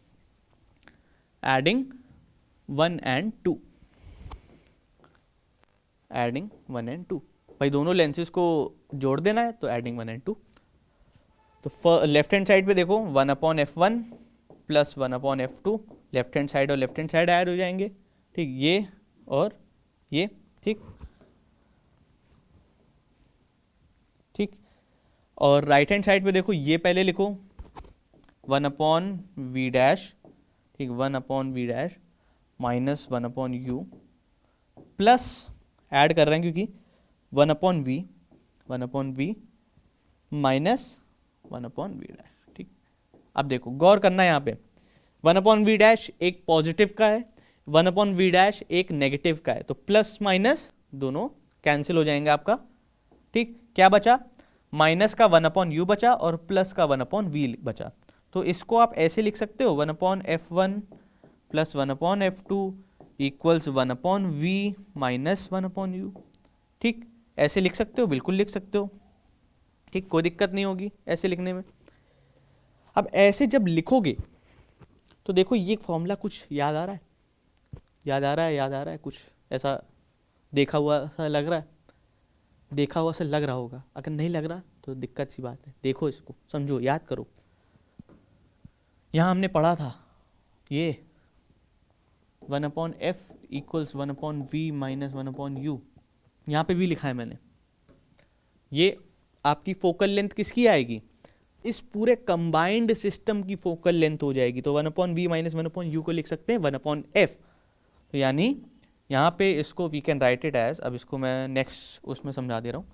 adding 1 and 2, adding 1 and 2, भाई दोनों लेंसेज को जोड़ देना है तो एडिंग 1 and 2। तो लेफ्ट हैंड साइड पे देखो 1/f1 plus 1/f2, left hand side और लेफ्ट हैंड साइड ऐड हो जाएंगे, ठीक, ये और ये, ठीक ठीक। और राइट हैंड साइड पे देखो ये पहले लिखो 1/v डैश, ठीक, 1/v dash minus 1/u plus add कर रहे हैं क्योंकि 1/v माइनस 1/v डैश, ठीक। अब देखो गौर करना है यहाँ पे 1/v डैश एक पॉजिटिव का है, 1/v डैश एक नेगेटिव का है, तो प्लस माइनस दोनों कैंसिल हो जाएंगे आपका, ठीक। क्या बचा, माइनस का 1/u बचा और प्लस का 1/v बचा। तो इसको आप ऐसे लिख सकते हो 1/f1 plus 1/f2 equals 1/v minus 1/u, ठीक, ऐसे लिख सकते हो, बिल्कुल लिख सकते हो, ठीक, कोई दिक्कत नहीं होगी ऐसे लिखने में। अब ऐसे जब लिखोगे तो देखो ये फॉर्मूला कुछ याद आ रहा है, याद आ रहा है कुछ ऐसा देखा हुआ सा लग रहा है, देखा हुआ सा लग रहा होगा, अगर नहीं लग रहा तो दिक्कत सी बात है। देखो इसको समझो, याद करो, यहाँ हमने पढ़ा था ये 1/f equals 1/v minus 1/u, यहाँ पे भी लिखा है मैंने। ये आपकी फोकल लेंथ किसकी आएगी, इस पूरे कंबाइंड सिस्टम की फोकल लेंथ हो जाएगी। तो 1/v माइनस 1/u को लिख सकते हैं 1/f। तो यानी यहाँ पे इसको we can write it as, अब इसको मैं नेक्स्ट उसमें समझा दे रहा हूँ।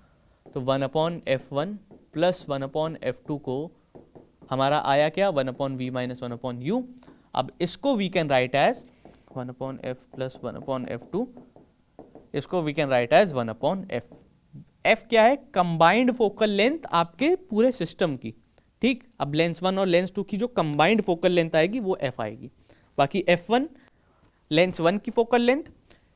तो 1/f1 प्लस 1/f2 को हमारा आया क्या 1/v माइनस 1/u। अब इसको we can write as 1/f plus 1/f2, इसको we can write as 1/f। f क्या है, कंबाइंड फोकल लेंथ आपके पूरे सिस्टम की, ठीक। अब लेंस 1 और लेंस 2 की जो कंबाइंड फोकल लेंथ आएगी वो f आएगी। बाकी f1 लेंस 1 की फोकल लेंथ,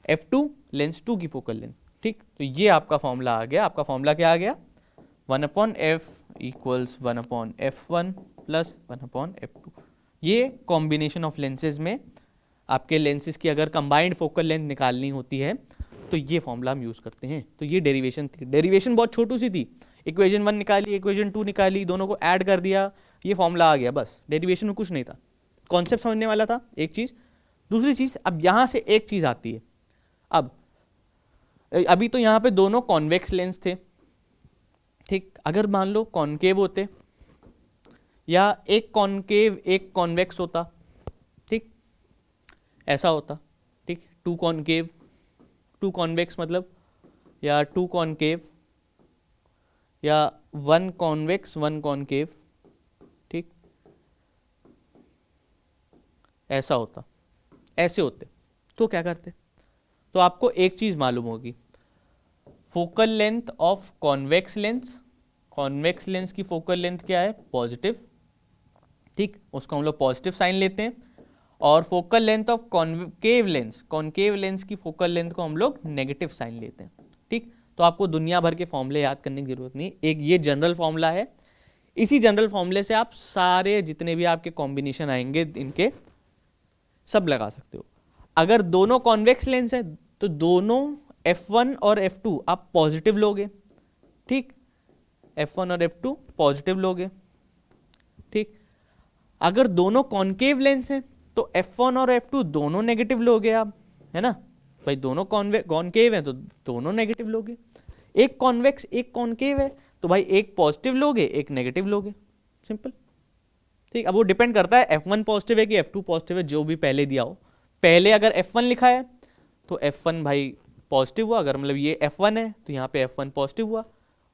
f2 लेंस 2 की फोकल लेंथ, ठीक। तो ये आपका फॉर्मूला आ गया। आपका फॉर्मूला क्या आ गया, 1/f equals 1/f1 plus 1/f2। ये कॉम्बिनेशन ऑफ लेंसेज में आपके लेंसेज की अगर कंबाइंड फोकल लेंथ निकालनी होती है तो ये फॉर्मूला हम यूज करते हैं। तो ये डेरिवेशन थी, डेरिवेशन बहुत छोटी सी थी, इक्वेशन 1 निकाली, इक्वेशन 2 निकाली, दोनों को ऐड कर दिया, ये फॉर्मूला आ गया, बस। डेरिवेशन में कुछ नहीं था, कॉन्सेप्ट समझने वाला था, एक चीज। दूसरी चीज, अब यहां से एक चीज आती है, अब अभी तो यहां पे दोनों कॉन्वेक्स लेंस थे, ठीक। अगर मान लो कॉनकेव होते या एक कॉनकेव एक कॉन्वेक्स होता, ठीक, ऐसा होता, ठीक, 2 कॉनकेव 2 कॉन्वेक्स मतलब, या 2 कॉनकेव या 1 कॉन्वेक्स 1 कॉनकेव, ठीक, ऐसा होता, ऐसे होते तो क्या करते, तो आपको एक चीज मालूम होगी, focal length of convex lens, convex lens की फोकल लेंथ क्या है, पॉजिटिव, ठीक, उसको हम लोग पॉजिटिव साइन लेते हैं। और focal length of concave lens, concave lens की फोकल लेंथ को हम लोग नेगेटिव साइन लेते हैं, ठीक। तो आपको दुनिया भर के फॉर्मूले याद करने की जरूरत नहीं, एक ये जनरल फॉर्मूला है, इसी जनरल फॉर्मूले से आप सारे जितने भी आपके कॉम्बिनेशन आएंगे इनके सब लगा सकते हो। अगर दोनों कॉन्वेक्स लेंस है तो दोनों f1 और f2 आप पॉजिटिव लोगे, ठीक, f1 और f2 पॉजिटिव लोगे, ठीक। अगर दोनों कॉनकेव लेंस हैं तो f1 और f2 दोनों नेगेटिव लोगे आप, है ना भाई, दोनों कॉनकेव हैं तो दोनों नेगेटिव लोगे। एक कॉन्वेक्स एक कॉनकेव है तो भाई एक पॉजिटिव लोगे एक नेगेटिव लोगे, सिंपल, ठीक। अब वो डिपेंड करता है f1 पॉजिटिव है कि f2 पॉजिटिव है, जो भी पहले दिया हो। पहले अगर f1 लिखा है तो f1 भाई पॉजिटिव हुआ, अगर मतलब ये f1 है तो यहाँ पे f1 पॉजिटिव हुआ,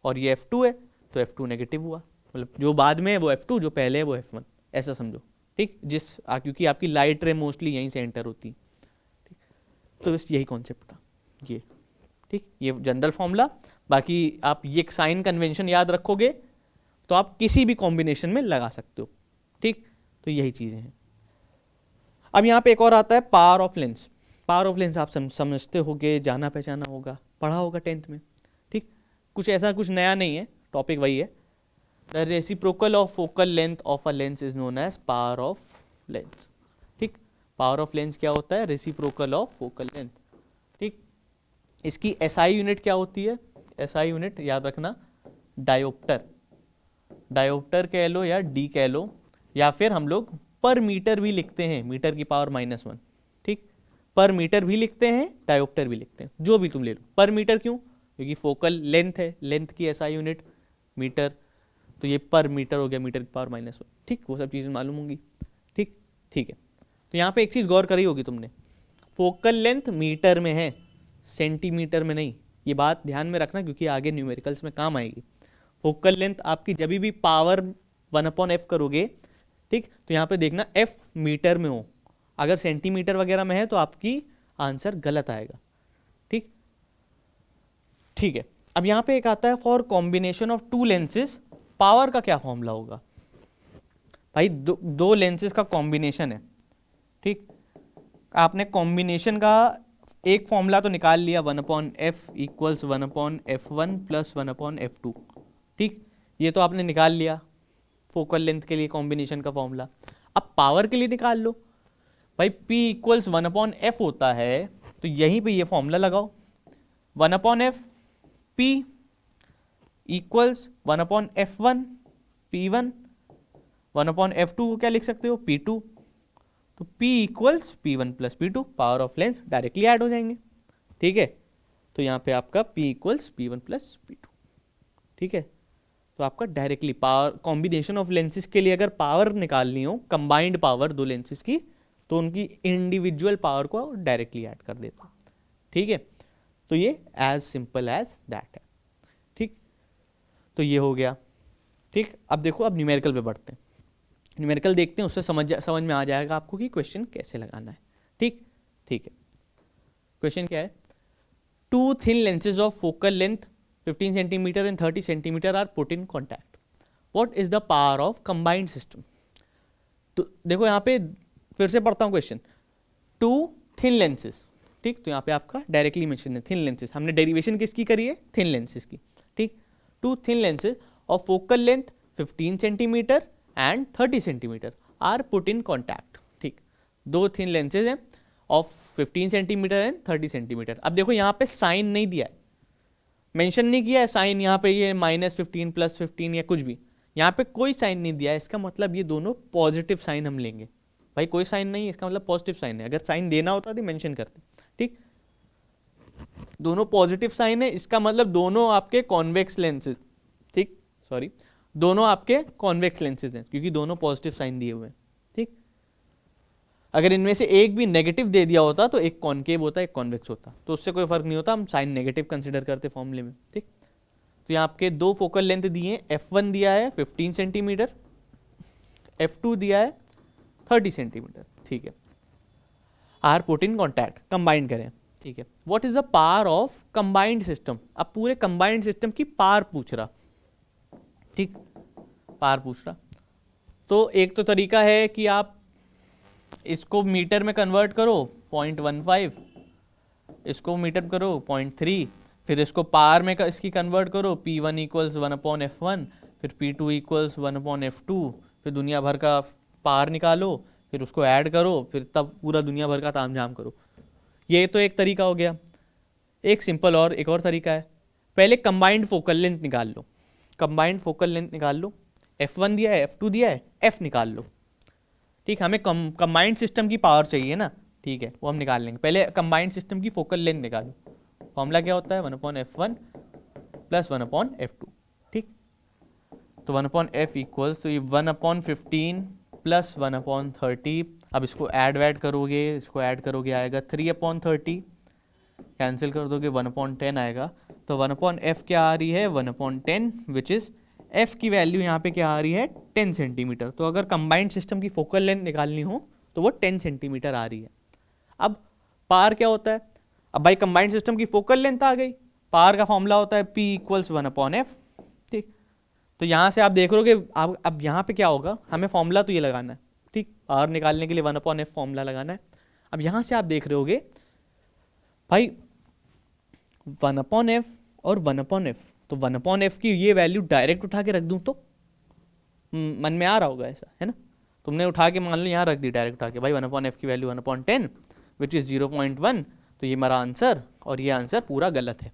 और ये f2 है तो f2 नेगेटिव हुआ, मतलब जो बाद में है वो f2, जो पहले है वो f1, ऐसा समझो, ठीक। क्योंकि आपकी लाइट रे मोस्टली यहीं से एंटर होती, ठीक। तो बस यही कॉन्सेप्ट था ये, ठीक, ये जनरल फॉर्मूला। बाकी आप ये साइन कन्वेंशन याद रखोगे तो आप किसी भी कॉम्बिनेशन में लगा सकते हो, ठीक। तो यही चीजें हैं। अब यहाँ पे एक और आता है power of lens. Power of lens आप समझते होगे, जाना पहचाना होगा, पढ़ा होगा 10th में, ठीक। कुछ ऐसा कुछ नया नहीं है, टॉपिक वही है। The reciprocal of focal length of a lens is known as power of lens, ठीक। पावर ऑफ लेंस क्या होता है, रेसिप्रोकल ऑफ फोकल लेंथ, ठीक। इसकी एसआई यूनिट क्या होती है, एसआई यूनिट याद रखना डायोप्टर, डायोप्टर कह लो या डी कह लो, या फिर हम लोग पर मीटर भी लिखते हैं, मीटर की पावर -1, ठीक, पर मीटर भी लिखते हैं, डायोप्टर भी लिखते हैं, जो भी तुम ले लो। पर मीटर क्यों? क्योंकि फोकल लेंथ है, लेंथ की एसआई यूनिट मीटर, तो ये पर मीटर हो गया, मीटर की पावर -1, ठीक, वो सब चीज़ें मालूम होंगी, ठीक, ठीक है। तो यहाँ पे एक चीज़ गौर करी होगी तुमने, फोकल लेंथ मीटर में है, सेंटीमीटर में नहीं, ये बात ध्यान में रखना क्योंकि आगे न्यूमेरिकल्स में काम आएगी। फोकल लेंथ आपकी जब भी पावर 1/f करोगे, ठीक, तो यहाँ पे देखना f मीटर में हो, अगर सेंटीमीटर वगैरह में है तो आपकी आंसर गलत आएगा, ठीक, ठीक है। अब यहाँ पे एक आता है for combination of to lenses, power का क्या फॉर्मूला होगा? भाई दो लेंसेज का कॉम्बिनेशन है, ठीक, आपने कॉम्बिनेशन का एक फॉर्मूला तो निकाल लिया, 1/f equals 1/f1 plus 1/f2, ठीक, ये तो आपने निकाल लिया फोकल लेंथ के लिए कॉम्बिनेशन का फॉर्मूला। अब पावर के लिए निकाल लो भाई, P इक्वल्स 1/f होता है, तो यहीं पे ये फॉर्मूला लगाओ, 1/f P equals 1/f1 P1, 1/f2 को क्या लिख सकते हो? P2, तो P equals P1 plus P2, power of lens directly add हो जाएंगे, ठीक है। तो यहाँ पे आपका P equals P1 plus P2, ठीक है। तो आपका directly power, combination of lenses के लिए अगर पावर निकालनी हो, कंबाइंड पावर दो लेंसेज की, तो उनकी इंडिविजुअल पावर को डायरेक्टली ऐड कर देता, ठीक है। तो ये एज सिंपल एज दैट है, ठीक, तो ये हो गया, ठीक। अब देखो, अब न्यूमेरिकल पे बढ़ते हैं, न्यूमेरिकल देखते हैं, उससे समझ में आ जाएगा आपको कि क्वेश्चन कैसे लगाना है, ठीक, ठीक है। क्वेश्चन क्या है? Two thin lenses of focal length 15 centimetre and 30 centimetre are put in contact, what is the power of combined system? तो देखो यहाँ पे फिर से पढ़ता हूँ क्वेश्चन, टू थिन लेंसेज, ठीक, तो यहाँ पे आपका डायरेक्टली मेंशन है थिन लेंसेज, हमने डेरिवेशन किसकी करी है? थिन लेंसेज की, ठीक। Two thin lenses of focal length 15 centimetre and 30 centimetre are put in contact, ठीक, दो थिन लेंसेज हैं ऑफ 15 सेंटीमीटर एंड 30 सेंटीमीटर। अब देखो यहाँ पे साइन नहीं दिया है, मेंशन नहीं किया है साइन, यहाँ पे ये -15 +15 या कुछ भी, यहाँ पे कोई साइन नहीं दिया है, इसका मतलब ये दोनों पॉजिटिव साइन हम लेंगे। भाई कोई साइन नहीं है, इसका मतलब पॉजिटिव साइन है, अगर साइन देना होता तो मेंशन करते, ठीक। दोनों पॉजिटिव साइन है, इसका मतलब दोनों आपके कॉन्वेक्स लेंसेज, ठीक, सॉरी, दोनों आपके कॉन्वेक्स लेंसेज हैं क्योंकि दोनों पॉजिटिव साइन दिए हुए हैं, ठीक। अगर इनमें से एक भी नेगेटिव दे दिया होता तो एक कॉन्केव होता, एक कॉन्वेक्स होता, तो उससे कोई फर्क नहीं होता, हम साइन नेगेटिव कंसिडर करते फॉर्मूले में, ठीक। तो यहाँ आपके दो फोकल लेंथ दिए, F1 दिया है 15 सेंटीमीटर, F2 दिया है 30 सेंटीमीटर, ठीक है। Are put in contact, combined करें, ठीक है। What is the power of combined system? अब पूरे कंबाइंड सिस्टम की पावर पूछ रहा, ठीक, पावर पूछ रहा। तो एक तो तरीका है कि आप इसको मीटर में कन्वर्ट करो 0.15, इसको मीटर करो 0.3, फिर इसको पावर में इसकी कन्वर्ट करो, P1 इक्वल्स 1/f1, फिर P2 इक्वल्स 1/f2, फिर दुनिया भर का पावर निकालो, फिर उसको ऐड करो, फिर तब पूरा दुनिया भर का तामझाम करो। ये तो एक तरीका हो गया। एक सिंपल और एक और तरीका है, पहले कंबाइंड फोकल लेंथ निकाल लो, कंबाइंड फोकल लेंथ निकाल लो, F1 दिया है, F2 दिया है, F निकाल लो, ठीक। हमें कंबाइंड सिस्टम की पावर चाहिए ना, ठीक है, वो हम निकाल लेंगे। पहले कंबाइंड सिस्टम की फोकल लेंथ निकालो, फॉर्मूला क्या होता है? 1/f1 प्लस 1/f2, ठीक। तो 1/f इक्वल्स, तो ये 1/15 प्लस 1/30, अब इसको ऐड करोगे, इसको ऐड करोगे आएगा 3/30, कैंसिल कर दोगे 1/10 आएगा। तो 1/f क्या आ रही है? 1/10, विच इज f की वैल्यू यहाँ पे क्या आ रही है? 10 सेंटीमीटर। तो अगर कंबाइंड सिस्टम की फोकल लेंथ निकालनी हो तो वो 10 सेंटीमीटर आ रही है। अब पावर क्या होता है? अब भाई कंबाइंड सिस्टम की फोकल लेंथ आ गई, पावर का फॉर्मूला होता है P इक्वल्स 1/f, ठीक। तो यहाँ से आप देख रहे हो कि अब यहाँ पे क्या होगा, हमें फॉर्मूला तो ये लगाना है, ठीक, पावर निकालने के लिए 1/f फॉर्मूला लगाना है। अब यहाँ से आप देख रहे होगे भाई 1/f और 1/f, तो 1/f की ये वैल्यू डायरेक्ट उठा के रख दूं तो मन में आ रहा होगा ऐसा, है ना? तुमने उठा के मान लो यहाँ रख दी डायरेक्ट उठा के, भाई 1/f की वैल्यू 1/10 विच इज 0.1, तो ये मेरा आंसर, और ये आंसर पूरा गलत है,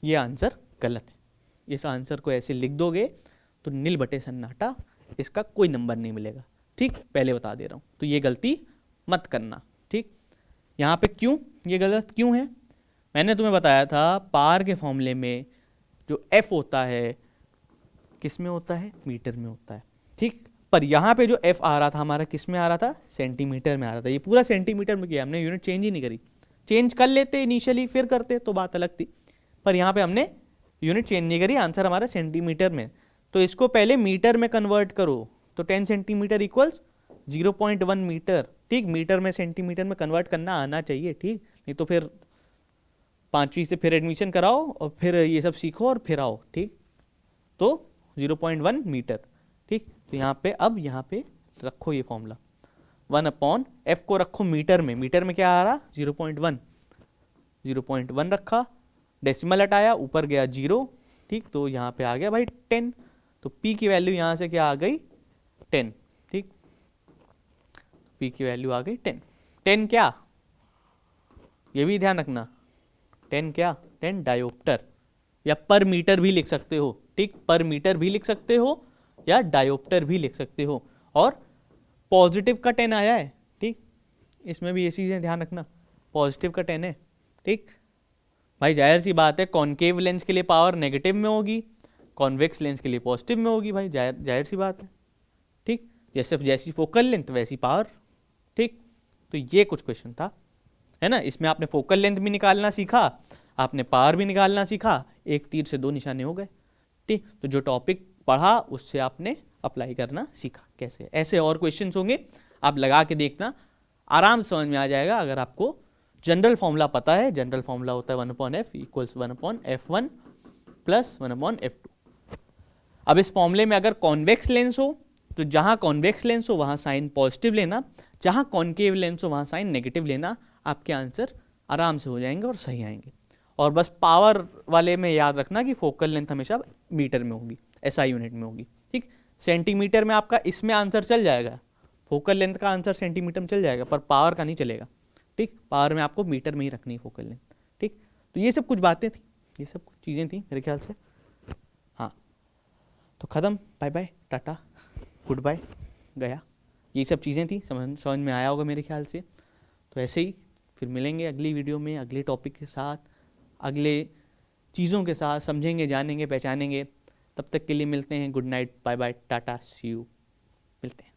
ये आंसर गलत है, इस आंसर को ऐसे लिख दोगे तो नील बटे सन्नाटा, इसका कोई नंबर नहीं मिलेगा। ठीक, पहले बता दे रहा हूँ, तो ये गलती मत करना। ठीक, यहाँ पे क्यों ये गलत क्यों है, मैंने तुम्हें बताया था पावर के फॉर्मूले में जो एफ होता है किस में होता है, मीटर में होता है। ठीक, पर यहाँ पे जो एफ आ रहा था हमारा किस में आ रहा था, सेंटीमीटर में आ रहा था। ये पूरा सेंटीमीटर में किया हमने, यूनिट चेंज ही नहीं करी। चेंज कर लेते इनिशियली फिर करते तो बात अलग थी, पर यहाँ पे हमने यूनिट चेंज नहीं करी, आंसर हमारा सेंटीमीटर में। तो इसको पहले मीटर में कन्वर्ट करो, तो 10 सेंटीमीटर इक्वल्स 0.1 मीटर। ठीक, मीटर में सेंटीमीटर में कन्वर्ट करना आना चाहिए। ठीक, नहीं तो फिर 5वीं से फिर एडमिशन कराओ और फिर ये सब सीखो और फिर आओ। ठीक, तो 0.1 मीटर। ठीक, तो यहाँ पे अब यहाँ पे रखो ये फॉर्मूला 1/f को रखो मीटर में, मीटर में क्या आ रहा 0.1 रखा, डेसिमल हटाया, ऊपर गया 0। ठीक, तो यहाँ पे आ गया भाई 10, तो p की वैल्यू यहाँ से क्या आ गई 10। ठीक, p की वैल्यू आ गई 10। 10 क्या, ये भी ध्यान रखना, 10 क्या, 10 डायोप्टर, या पर मीटर भी लिख सकते हो। ठीक, पर मीटर भी लिख सकते हो या डायोप्टर भी लिख सकते हो। और पॉजिटिव का 10 आया है। ठीक, इसमें भी ये चीजें ध्यान रखना, पॉजिटिव का 10 है। ठीक भाई, जाहिर सी बात है कॉनकेव लेंस के लिए पावर नेगेटिव में होगी, कॉन्वेक्स लेंस के लिए पॉजिटिव में होगी। भाई जाहिर सी बात है। ठीक, जैसी फोकल लेंथ वैसी पावर। ठीक, तो ये कुछ क्वेश्चन था, है ना। इसमें आपने फोकल लेंथ भी निकालना सीखा, आपने पावर भी निकालना सीखा, एक तीर से दो निशाने हो गए। ठीक, तो जो टॉपिक पढ़ा उससे आपने अप्लाई करना सीखा कैसे। ऐसे और क्वेश्चंस होंगे, आप लगा के देखना, आराम से समझ में आ जाएगा। अगर आपको जनरल फॉर्मूला पता है, जनरल फॉर्मूला होता है 1/f equals 1/f1 plus 1/f2। अब इस फॉर्मूले में अगर कॉन्वेक्स लेंस हो तो जहां कॉन्वेक्स लेंस हो वहां साइन पॉजिटिव लेना, जहां कॉनकेव लेंस हो वहां साइन नेगेटिव लेना, आपके आंसर आराम से हो जाएंगे और सही आएंगे। और बस पावर वाले में याद रखना कि फोकल लेंथ हमेशा मीटर में होगी, एसआई यूनिट में होगी। ठीक, सेंटीमीटर में आपका इसमें आंसर चल जाएगा, फोकल लेंथ का आंसर सेंटीमीटर में चल जाएगा, पर पावर का नहीं चलेगा। ठीक, पावर में आपको मीटर में ही रखनी है फोकल लेंथ। ठीक, तो ये सब कुछ बातें थी, ये सब कुछ चीज़ें थी मेरे ख्याल से। हाँ, तो ख़त्म, bye bye, tata, goodbye, गया। ये सब चीज़ें थी, समझ में आया होगा मेरे ख्याल से। तो ऐसे ही फिर मिलेंगे अगली वीडियो में अगले टॉपिक के साथ, अगले चीज़ों के साथ, समझेंगे, जानेंगे, पहचानेंगे। तब तक के लिए मिलते हैं, good night, bye bye, tata, see you, मिलते हैं।